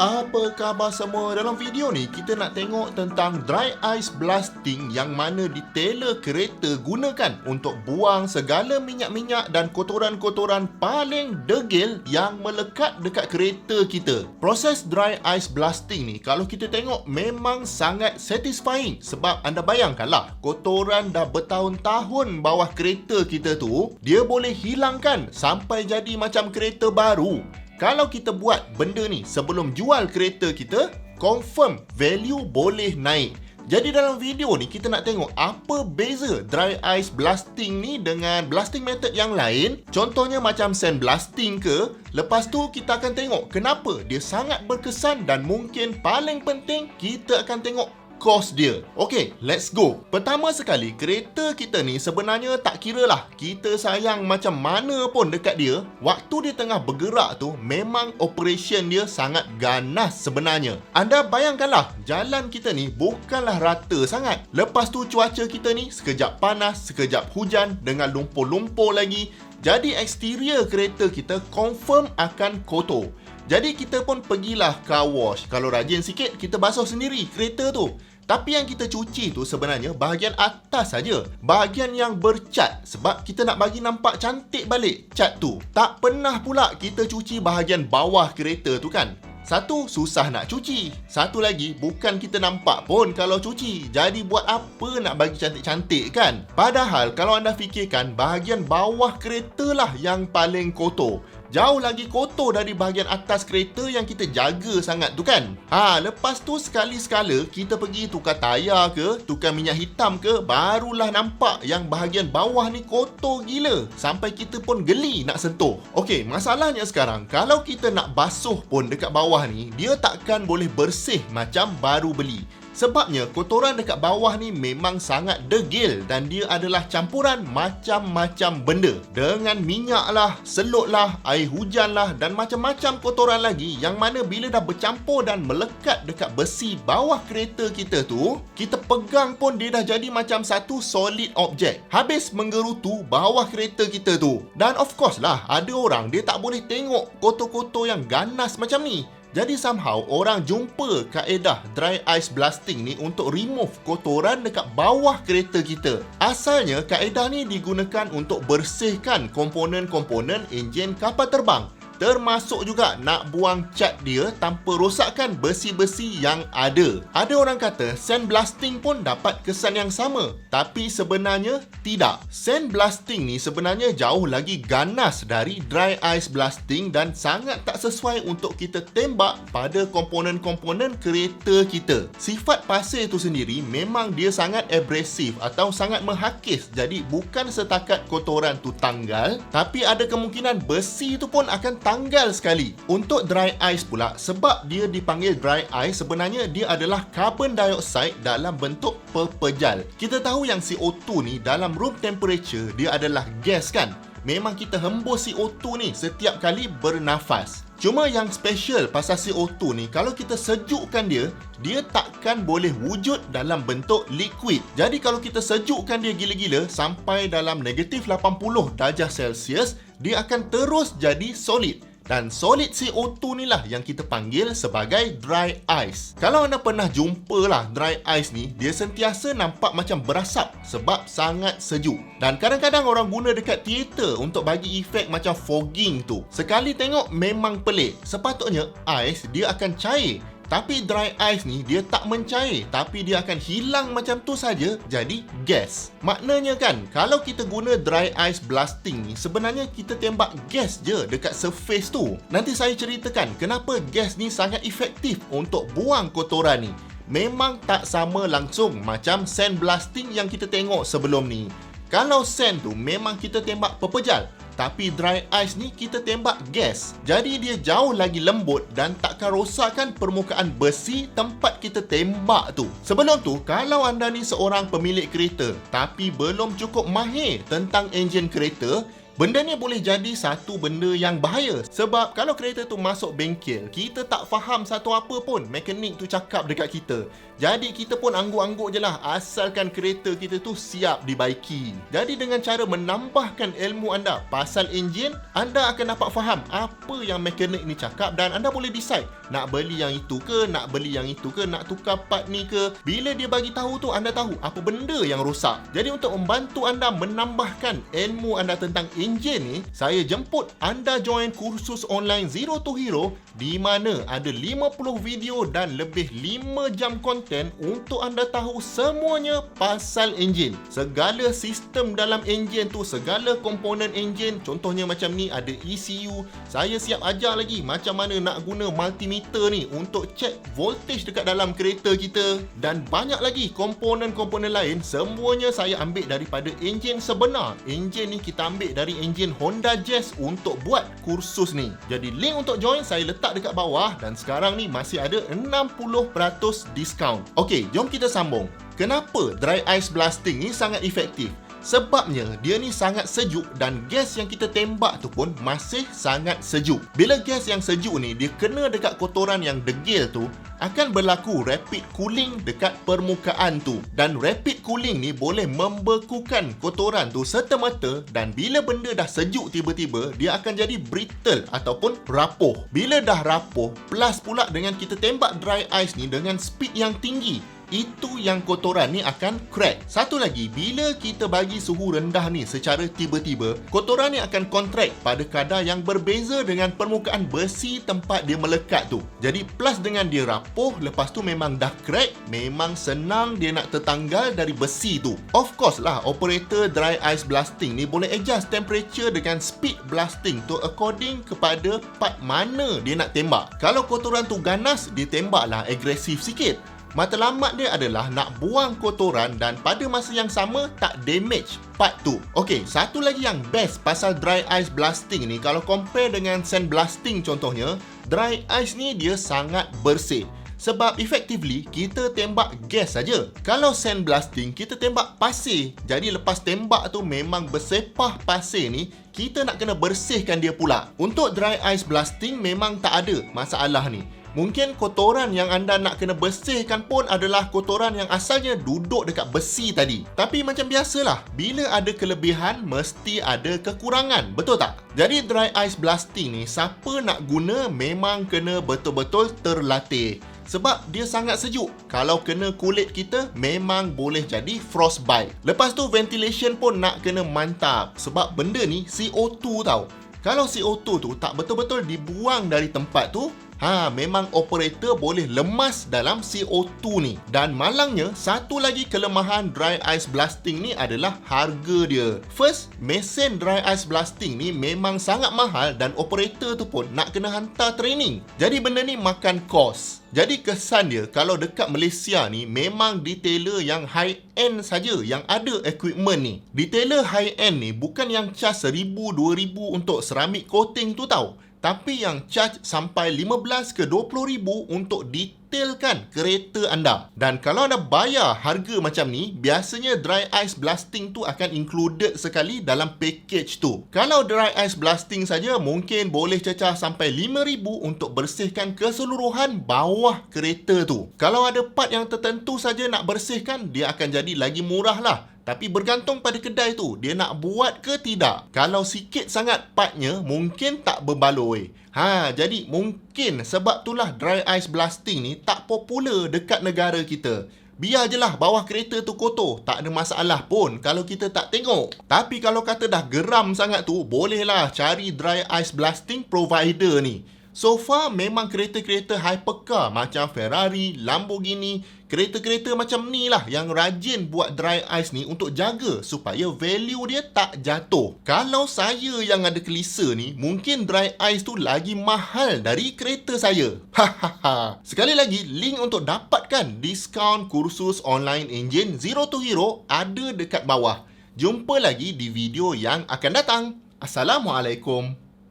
Apa khabar semua? Dalam video ni kita nak tengok tentang dry ice blasting yang mana detailer kereta gunakan untuk buang segala minyak-minyak dan kotoran-kotoran paling degil yang melekat dekat kereta kita. Proses dry ice blasting ni kalau kita tengok memang sangat satisfying sebab anda bayangkanlah kotoran dah bertahun-tahun bawah kereta kita tu dia boleh hilangkan sampai jadi macam kereta baru. Kalau kita buat benda ni sebelum jual kereta kita, confirm value boleh naik. Jadi dalam video ni kita nak tengok apa beza dry ice blasting ni dengan blasting method yang lain. Contohnya macam sandblasting ke. Lepas tu kita akan tengok kenapa dia sangat berkesan dan mungkin paling penting kita akan tengok kos dia. Okay, let's go. Pertama sekali, kereta kita ni sebenarnya tak kira lah kita sayang macam mana pun dekat dia. Waktu dia tengah bergerak tu, memang operation dia sangat ganas sebenarnya. Anda bayangkanlah, jalan kita ni bukanlah rata sangat. Lepas tu cuaca kita ni sekejap panas, sekejap hujan dengan lumpur-lumpur lagi. Jadi eksterior kereta kita confirm akan kotor. Jadi kita pun pergilah car wash. Kalau rajin sikit, kita basuh sendiri kereta tu. Tapi yang kita cuci tu sebenarnya bahagian atas saja, bahagian yang bercat sebab kita nak bagi nampak cantik balik cat tu. Tak pernah pula kita cuci bahagian bawah kereta tu kan. Satu, susah nak cuci. Satu lagi, bukan kita nampak pun kalau cuci. Jadi buat apa nak bagi cantik-cantik kan? Padahal kalau anda fikirkan, bahagian bawah kereta lah yang paling kotor. Jauh lagi kotor dari bahagian atas kereta yang kita jaga sangat tu kan. Lepas tu sekali-sekala kita pergi tukar tayar ke, tukar minyak hitam ke, barulah nampak yang bahagian bawah ni kotor gila. Sampai kita pun geli nak sentuh. Okey, masalahnya sekarang, kalau kita nak basuh pun dekat bawah ni, dia takkan boleh bersih macam baru beli. Sebabnya kotoran dekat bawah ni memang sangat degil dan dia adalah campuran macam-macam benda. Dengan minyak lah, selut lah, air hujan lah dan macam-macam kotoran lagi yang mana bila dah bercampur dan melekat dekat besi bawah kereta kita tu, kita pegang pun dia dah jadi macam satu solid objek. Habis menggerutu bawah kereta kita tu. Dan of course lah, ada orang dia tak boleh tengok kotor-kotor yang ganas macam ni. Jadi somehow orang jumpa kaedah dry ice blasting ni untuk remove kotoran dekat bawah kereta kita. Asalnya kaedah ni digunakan untuk bersihkan komponen-komponen enjin kapal terbang. Termasuk juga nak buang cat dia tanpa rosakkan besi-besi yang ada. Ada orang kata sandblasting pun dapat kesan yang sama. Tapi sebenarnya tidak. Sandblasting ni sebenarnya jauh lagi ganas dari dry ice blasting dan sangat tak sesuai untuk kita tembak pada komponen-komponen kereta kita. Sifat pasir tu sendiri memang dia sangat abrasif atau sangat menghakis. Jadi bukan setakat kotoran tu tanggal, tapi ada kemungkinan besi tu pun akan tanggal sekali. Untuk dry ice pula, sebab dia dipanggil dry ice, sebenarnya dia adalah carbon dioxide dalam bentuk pepejal. Kita tahu yang CO2 ni dalam room temperature dia adalah gas kan? Memang kita hembus CO2 ni setiap kali bernafas. Cuma yang special pasal CO2 ni, kalau kita sejukkan dia, dia takkan boleh wujud dalam bentuk liquid. Jadi kalau kita sejukkan dia gila-gila sampai dalam negatif 80 darjah Celsius, dia akan terus jadi solid. Dan solid CO2 ni lah yang kita panggil sebagai dry ice. Kalau anda pernah jumpa lah dry ice ni, dia sentiasa nampak macam berasap sebab sangat sejuk. Dan kadang-kadang orang guna dekat teater untuk bagi efek macam fogging tu. Sekali tengok memang pelik. Sepatutnya ice dia akan cair. Tapi dry ice ni dia tak mencair, tapi dia akan hilang macam tu saja jadi gas. Maknanya kan, kalau kita guna dry ice blasting ni, sebenarnya kita tembak gas je dekat surface tu. Nanti saya ceritakan kenapa gas ni sangat efektif untuk buang kotoran ni. Memang tak sama langsung macam sandblasting yang kita tengok sebelum ni. Kalau sand tu memang kita tembak pepejal, tapi dry ice ni kita tembak gas. Jadi dia jauh lagi lembut dan takkan rosakkan permukaan besi tempat kita tembak tu. Sebelum tu, kalau anda ni seorang pemilik kereta tapi belum cukup mahir tentang enjin kereta, Benda ni boleh jadi satu benda yang bahaya. Sebab kalau kereta tu masuk bengkel, kita tak faham satu apa pun mekanik tu cakap dekat kita. Jadi kita pun angguk-angguk je lah asalkan kereta kita tu siap dibaiki. Jadi dengan cara menambahkan ilmu anda pasal enjin, anda akan dapat faham apa yang mekanik ni cakap dan anda boleh decide nak beli yang itu ke, nak beli yang itu ke, nak tukar part ni ke. Bila dia bagi tahu tu, anda tahu apa benda yang rosak. Jadi untuk membantu anda menambahkan ilmu anda tentang enjin ni, saya jemput anda join kursus online Zero to Hero di mana ada 50 video dan lebih 5 jam konten untuk anda tahu semuanya pasal enjin. Segala sistem dalam enjin tu, segala komponen enjin. Contohnya macam ni ada ECU. Saya siap ajar lagi macam mana nak guna multimeter ni untuk cek voltage dekat dalam kereta kita. Dan banyak lagi komponen-komponen lain. Semuanya saya ambil daripada enjin sebenar. Enjin ni kita ambil dari enjin Honda Jazz untuk buat kursus ni. Jadi link untuk join saya letak dekat bawah dan sekarang ni masih ada 60% diskaun. Okey, jom kita sambung. Kenapa dry ice blasting ni sangat efektif? Sebabnya dia ni sangat sejuk dan gas yang kita tembak tu pun masih sangat sejuk. Bila gas yang sejuk ni dia kena dekat kotoran yang degil tu, akan berlaku rapid cooling dekat permukaan tu. Dan rapid cooling ni boleh membekukan kotoran tu serta-merta dan bila benda dah sejuk tiba-tiba, dia akan jadi brittle ataupun rapuh. Bila dah rapuh, plus pula dengan kita tembak dry ice ni dengan speed yang tinggi, itu yang kotoran ni akan crack. Satu lagi, bila kita bagi suhu rendah ni secara tiba-tiba, kotoran ni akan contract pada kadar yang berbeza dengan permukaan besi tempat dia melekat tu. Jadi plus dengan dia rapuh, lepas tu memang dah crack, memang senang dia nak tertanggal dari besi tu. Of course lah, operator dry ice blasting ni boleh adjust temperature dengan speed blasting tu according kepada part mana dia nak tembak. Kalau kotoran tu ganas, dia tembaklah agresif sikit. Matlamat dia adalah nak buang kotoran dan pada masa yang sama tak damage part tu. Okey, satu lagi yang best pasal dry ice blasting ni, kalau compare dengan sand blasting contohnya, dry ice ni dia sangat bersih. Sebab effectively kita tembak gas saja. Kalau sand blasting kita tembak pasir. Jadi lepas tembak tu memang bersepah pasir ni, kita nak kena bersihkan dia pula. Untuk dry ice blasting memang tak ada masalah ni. Mungkin kotoran yang anda nak kena bersihkan pun adalah kotoran yang asalnya duduk dekat besi tadi. Tapi macam biasalah, bila ada kelebihan, mesti ada kekurangan. Betul tak? Jadi dry ice blasting ni, siapa nak guna memang kena betul-betul terlatih. Sebab dia sangat sejuk. Kalau kena kulit kita, memang boleh jadi frostbite. Lepas tu ventilation pun nak kena mantap. Sebab benda ni CO2 tau. Kalau CO2 tu tak betul-betul dibuang dari tempat tu, memang operator boleh lemas dalam CO2 ni. Dan malangnya, satu lagi kelemahan dry ice blasting ni adalah harga dia. First, mesin dry ice blasting ni memang sangat mahal dan operator tu pun nak kena hantar training. Jadi benda ni makan kos. Jadi kesan dia, kalau dekat Malaysia ni memang detailer yang high-end saja yang ada equipment ni. Detailer high-end ni bukan yang charge 1,000, 2,000 untuk ceramic coating tu tau. Tapi yang charge sampai 15 ke 20 ribu untuk detailkan kereta anda. Dan kalau anda bayar harga macam ni, biasanya dry ice blasting tu akan included sekali dalam package tu. Kalau dry ice blasting saja, mungkin boleh cecah sampai 5,000 untuk bersihkan keseluruhan bawah kereta tu. Kalau ada part yang tertentu saja nak bersihkan, dia akan jadi lagi murah lah. Tapi bergantung pada kedai tu, dia nak buat ke tidak. Kalau sikit sangat partnya, mungkin tak berbaloi. Jadi mungkin sebab itulah dry ice blasting ni tak popular dekat negara kita. Biar je lah bawah kereta tu kotor, tak ada masalah pun kalau kita tak tengok. Tapi kalau kata dah geram sangat tu, bolehlah cari dry ice blasting provider ni. So far memang kereta-kereta hypercar macam Ferrari, Lamborghini, kereta-kereta macam ni lah yang rajin buat dry ice ni untuk jaga supaya value dia tak jatuh. Kalau saya yang ada kelisa ni, mungkin dry ice tu lagi mahal dari kereta saya. Sekali lagi, link untuk dapatkan diskaun kursus online enjin Zero to Hero ada dekat bawah. Jumpa lagi di video yang akan datang. Assalamualaikum.